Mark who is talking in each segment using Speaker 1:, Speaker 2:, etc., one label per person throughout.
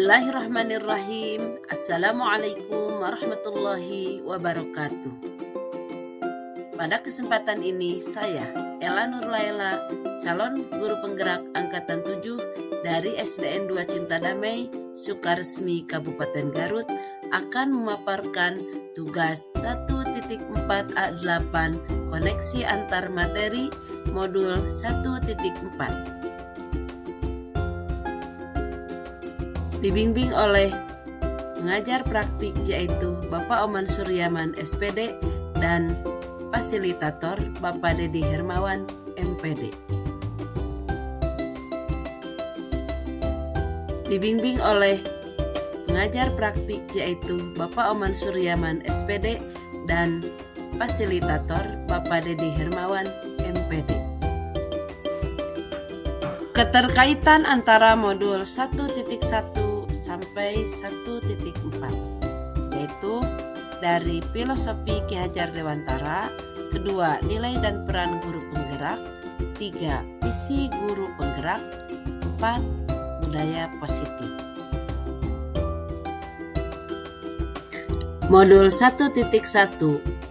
Speaker 1: Bismillahirrahmanirrahim. Assalamualaikum warahmatullahi wabarakatuh. Pada kesempatan ini saya, Ella Nurlaila, calon guru penggerak angkatan 7 dari SDN 2 Cinta Damai, Sukaresmi Kabupaten Garut, akan memaparkan tugas 1.4A8 koneksi antar materi modul 1.4. Dibimbing oleh pengajar praktik yaitu Bapak Oman Suryaman SPD dan fasilitator Bapak Dedi Hermawan MPD. Dibimbing oleh pengajar praktik yaitu Bapak Oman Suryaman SPD dan fasilitator Bapak Dedi Hermawan MPD. Keterkaitan antara modul 1.1 sampai 1.4 yaitu dari filosofi Ki Hajar Dewantara, kedua nilai dan peran guru penggerak, 3 visi guru penggerak, 4 budaya positif. Modul 1.1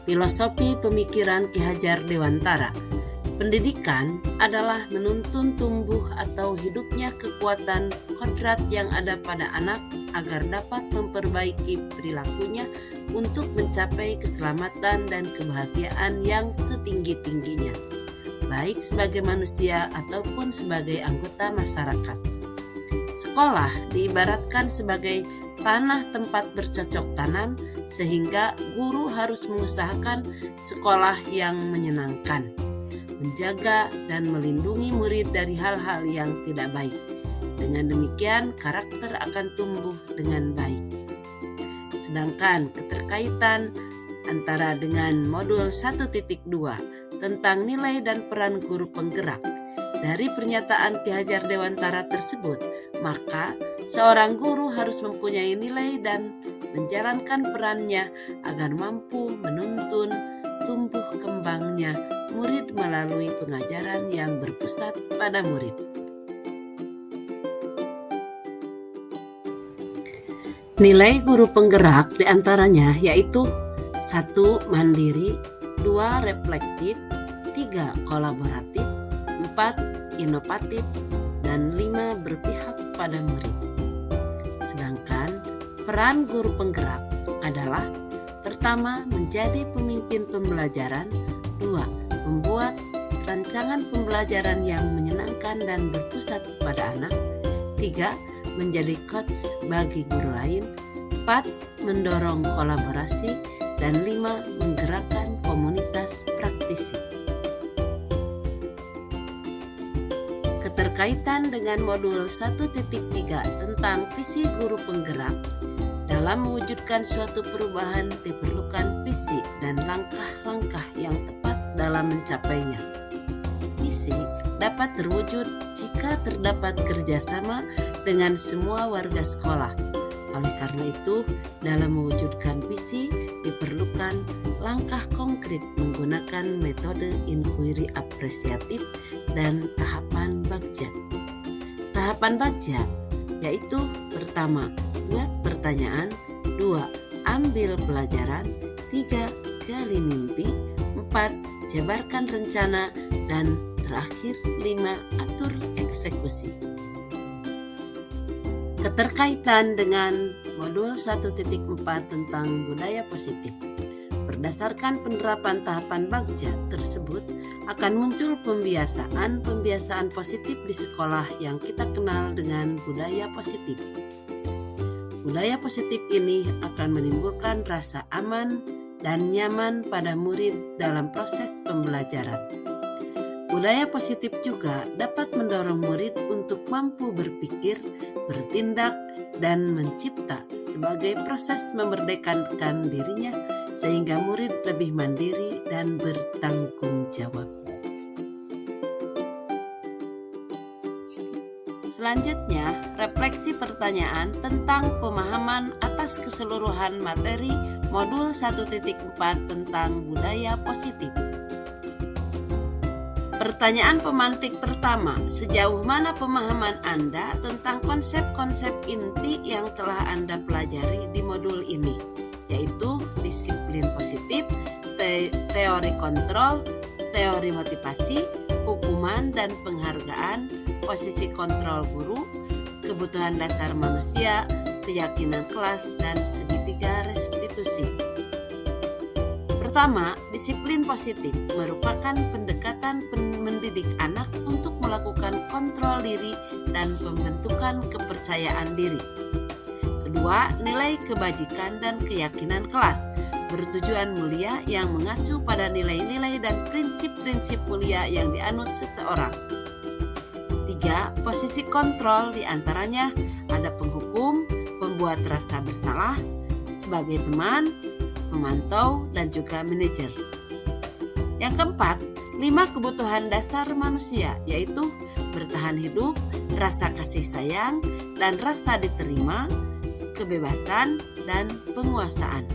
Speaker 1: Filosofi Pemikiran Ki Hajar Dewantara. Pendidikan adalah menuntun tumbuh atau hidupnya kekuatan kodrat yang ada pada anak agar dapat memperbaiki perilakunya untuk mencapai keselamatan dan kebahagiaan yang setinggi-tingginya, baik sebagai manusia ataupun sebagai anggota masyarakat. Sekolah diibaratkan sebagai tanah tempat bercocok tanam, sehingga guru harus mengusahakan sekolah yang menyenangkan, menjaga dan melindungi murid dari hal-hal yang tidak baik. Dengan demikian, karakter akan tumbuh dengan baik. Sedangkan keterkaitan antara dengan modul 1.2 tentang nilai dan peran guru penggerak, dari pernyataan Ki Hajar Dewantara tersebut, maka seorang guru harus mempunyai nilai dan menjalankan perannya agar mampu menuntun tumbuh kembangnya murid melalui pengajaran yang berpusat pada murid. Nilai guru penggerak diantaranya yaitu 1. Mandiri, 2. Reflektif, 3. Kolaboratif, 4. Inovatif, dan 5. Berpihak pada murid. Sedangkan peran guru penggerak adalah: pertama, menjadi pemimpin pembelajaran, 2. membuat rancangan pembelajaran yang menyenangkan dan berpusat pada anak, 3. menjadi coach bagi guru lain, 4. mendorong kolaborasi, dan 5. menggerakkan komunitas praktisi. Keterkaitan dengan modul 1.3 tentang visi guru penggerak. Dalam mewujudkan suatu perubahan diperlukan visi dan langkah-langkah yang tepat dalam mencapainya. Visi dapat terwujud jika terdapat kerjasama dengan semua warga sekolah. Oleh karena itu, dalam mewujudkan visi diperlukan langkah konkret menggunakan metode inquiry apresiatif dan tahapan Bagja. Tahapan Bagja yaitu: pertama, buat pertanyaan, 2. ambil pelajaran, 3. gali mimpi, 4. jabarkan rencana, dan terakhir 5. atur eksekusi. Keterkaitan dengan modul 1.4 tentang budaya positif. Berdasarkan penerapan tahapan Bagja tersebut, akan muncul pembiasaan positif di sekolah yang kita kenal dengan budaya positif. Budaya positif ini akan menimbulkan rasa aman dan nyaman pada murid dalam proses pembelajaran. Budaya positif juga dapat mendorong murid untuk mampu berpikir, bertindak, dan mencipta sebagai proses memerdekakan dirinya, sehingga murid lebih mandiri dan bertanggung jawab. Selanjutnya, refleksi pertanyaan tentang pemahaman atas keseluruhan materi modul 1.4 tentang budaya positif. Pertanyaan pemantik pertama, sejauh mana pemahaman Anda tentang konsep-konsep inti yang telah Anda pelajari di modul ini, yaitu disiplin positif, teori kontrol, teori motivasi, hukuman dan penghargaan, posisi kontrol guru, kebutuhan dasar manusia, keyakinan kelas, dan segitiga restitusi. Pertama, disiplin positif merupakan pendekatan mendidik anak untuk melakukan kontrol diri dan pembentukan kepercayaan diri. Kedua, nilai kebajikan dan keyakinan kelas bertujuan mulia yang mengacu pada nilai-nilai dan prinsip-prinsip mulia yang dianut seseorang. Tiga, posisi kontrol diantaranya ada penghukum, pembuat rasa bersalah, sebagai teman, memantau, dan juga manajer. Yang keempat, 5 kebutuhan dasar manusia, yaitu bertahan hidup, rasa kasih sayang, dan rasa diterima, kebebasan, dan penguasaan.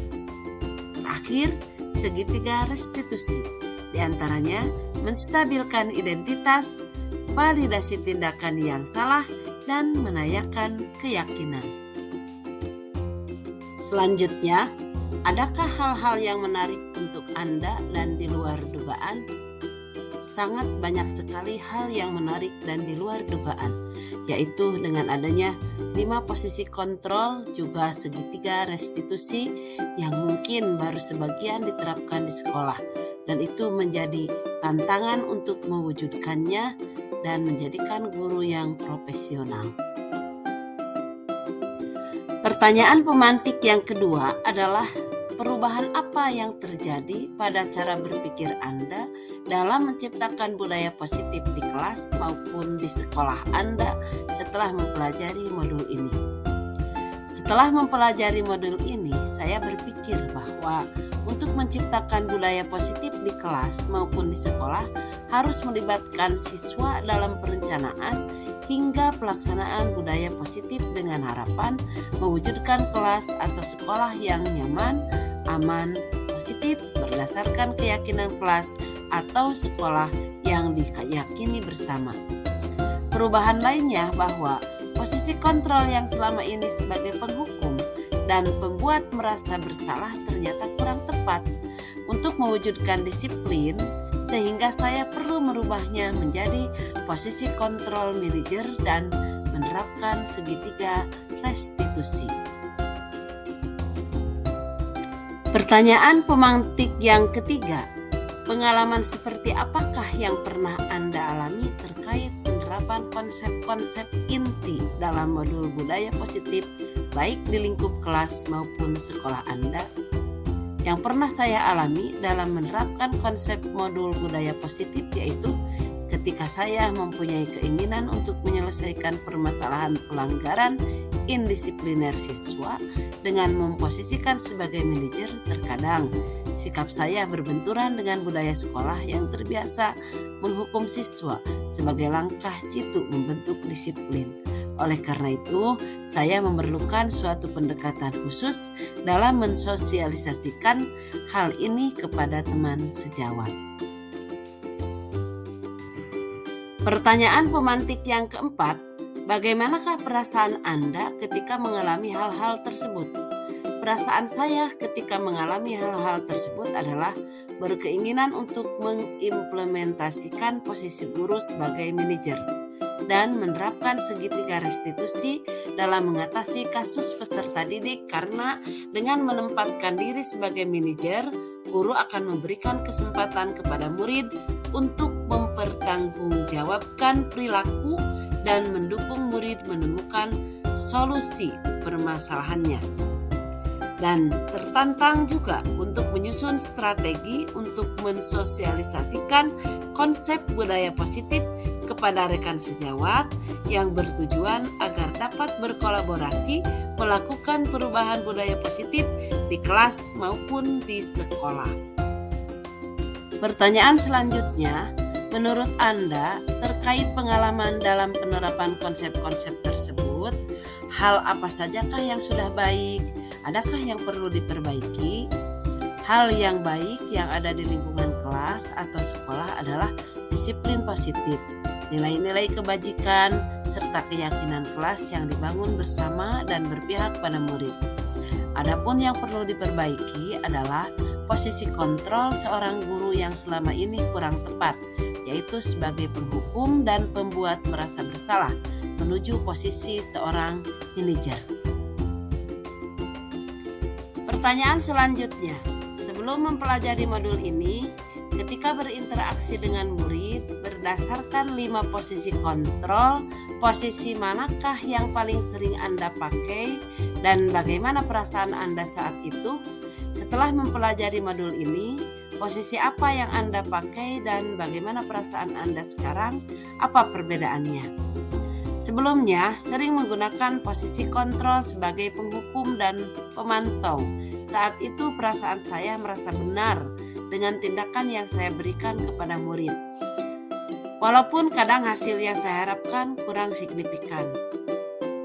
Speaker 1: Terakhir, segitiga restitusi, diantaranya menstabilkan identitas, validasi tindakan yang salah, dan menayakan keyakinan. Selanjutnya, adakah hal-hal yang menarik untuk Anda dan di luar dugaan? Sangat banyak sekali hal yang menarik dan di luar dugaan, yaitu dengan adanya 5 posisi kontrol juga segitiga restitusi yang mungkin baru sebagian diterapkan di sekolah, dan itu menjadi tantangan untuk mewujudkannya dan menjadikan guru yang profesional. Pertanyaan pemantik yang kedua adalah perubahan apa yang terjadi pada cara berpikir Anda dalam menciptakan budaya positif di kelas maupun di sekolah Anda setelah mempelajari modul ini. Setelah mempelajari modul ini, saya berpikir bahwa untuk menciptakan budaya positif di kelas maupun di sekolah harus melibatkan siswa dalam perencanaan hingga pelaksanaan budaya positif dengan harapan mewujudkan kelas atau sekolah yang nyaman, aman, positif berdasarkan keyakinan kelas atau sekolah yang diyakini bersama. Perubahan lainnya bahwa posisi kontrol yang selama ini sebagai penghukum dan pembuat merasa bersalah ternyata kurang tepat untuk mewujudkan disiplin, sehingga saya perlu merubahnya menjadi posisi kontrol manajer dan menerapkan segitiga restitusi. Pertanyaan pemantik yang ketiga, pengalaman seperti apakah yang pernah Anda alami terkait penerapan konsep-konsep inti dalam modul budaya positif baik di lingkup kelas maupun sekolah Anda? Yang pernah saya alami dalam menerapkan konsep modul budaya positif yaitu ketika saya mempunyai keinginan untuk menyelesaikan permasalahan pelanggaran indisipliner siswa dengan memposisikan sebagai manajer, terkadang sikap saya berbenturan dengan budaya sekolah yang terbiasa menghukum siswa sebagai langkah jitu membentuk disiplin. Oleh karena itu, saya memerlukan suatu pendekatan khusus dalam mensosialisasikan hal ini kepada teman sejawat. Pertanyaan pemantik yang keempat, bagaimanakah perasaan Anda ketika mengalami hal-hal tersebut? Perasaan saya ketika mengalami hal-hal tersebut adalah berkeinginan untuk mengimplementasikan posisi guru sebagai manajer dan menerapkan segitiga restitusi dalam mengatasi kasus peserta didik, karena dengan menempatkan diri sebagai manajer, guru akan memberikan kesempatan kepada murid untuk mempertanggungjawabkan perilaku dan mendukung murid menemukan solusi permasalahannya. Dan tertantang juga untuk menyusun strategi untuk mensosialisasikan konsep budaya positif kepada rekan sejawat yang bertujuan agar dapat berkolaborasi melakukan perubahan budaya positif di kelas maupun di sekolah. Pertanyaan selanjutnya, menurut Anda terkait pengalaman dalam penerapan konsep-konsep tersebut, hal apa sajakah yang sudah baik? Adakah yang perlu diperbaiki? Hal yang baik yang ada di lingkungan kelas atau sekolah adalah disiplin positif, nilai-nilai kebajikan, serta keyakinan kelas yang dibangun bersama dan berpihak pada murid. Adapun yang perlu diperbaiki adalah posisi kontrol seorang guru yang selama ini kurang tepat, yaitu sebagai penghukum dan pembuat merasa bersalah, menuju posisi seorang manajer. Pertanyaan selanjutnya, sebelum mempelajari modul ini, ketika berinteraksi dengan murid berdasarkan 5 posisi kontrol, posisi manakah yang paling sering Anda pakai dan bagaimana perasaan Anda saat itu? Setelah mempelajari modul ini, posisi apa yang Anda pakai dan bagaimana perasaan Anda sekarang? Apa perbedaannya? Sebelumnya, sering menggunakan posisi kontrol sebagai penghukum dan pemantau. Saat itu perasaan saya merasa benar dengan tindakan yang saya berikan kepada murid. Walaupun kadang hasil yang saya harapkan kurang signifikan.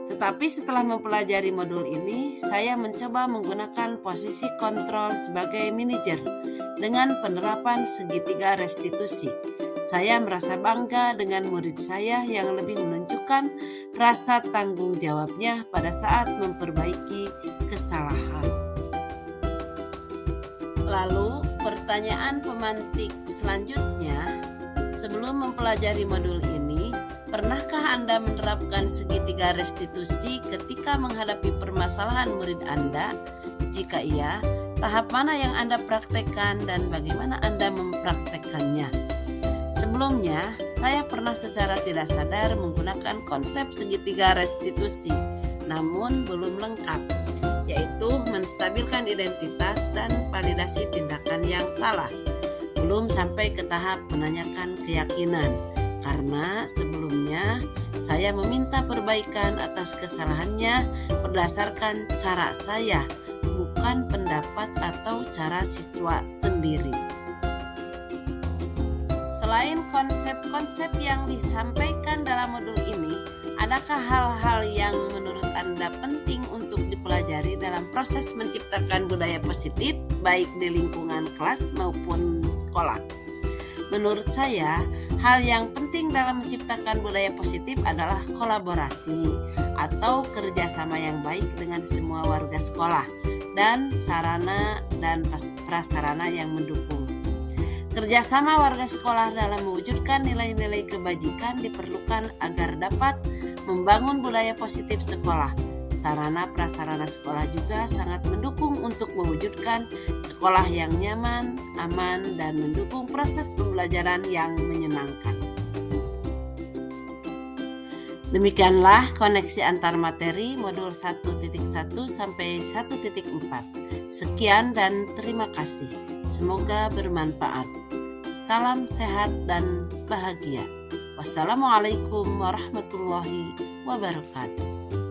Speaker 1: Tetapi setelah mempelajari modul ini, saya mencoba menggunakan posisi kontrol sebagai manajer dengan penerapan segitiga restitusi. Saya merasa bangga dengan murid saya yang lebih menunjukkan rasa tanggung jawabnya pada saat memperbaiki kesalahan. Lalu, pertanyaan pemantik selanjutnya, sebelum mempelajari modul ini, pernahkah Anda menerapkan segitiga restitusi ketika menghadapi permasalahan murid Anda? Jika iya, tahap mana yang Anda praktekkan dan bagaimana Anda mempraktekkannya? Sebelumnya, saya pernah secara tidak sadar menggunakan konsep segitiga restitusi, namun belum lengkap, yaitu menstabilkan identitas dan validasi tindakan yang salah. Belum sampai ke tahap menanyakan keyakinan, karena sebelumnya saya meminta perbaikan atas kesalahannya berdasarkan cara saya, bukan pendapat atau cara siswa sendiri. Selain konsep-konsep yang disampaikan dalam modul ini, adakah hal-hal yang menurut Anda penting untuk dipelajari dalam proses menciptakan budaya positif, baik di lingkungan kelas maupun sekolah? Menurut saya, hal yang penting dalam menciptakan budaya positif adalah kolaborasi atau kerjasama yang baik dengan semua warga sekolah dan sarana dan prasarana yang mendukung. Kerjasama warga sekolah dalam mewujudkan nilai-nilai kebajikan diperlukan agar dapat membangun budaya positif sekolah. Sarana prasarana sekolah juga sangat mendukung untuk mewujudkan sekolah yang nyaman, aman, dan mendukung proses pembelajaran yang menyenangkan. Demikianlah koneksi antar materi modul 1.1 sampai 1.4. Sekian dan terima kasih. Semoga bermanfaat. Salam sehat dan bahagia. Wassalamualaikum warahmatullahi wabarakatuh.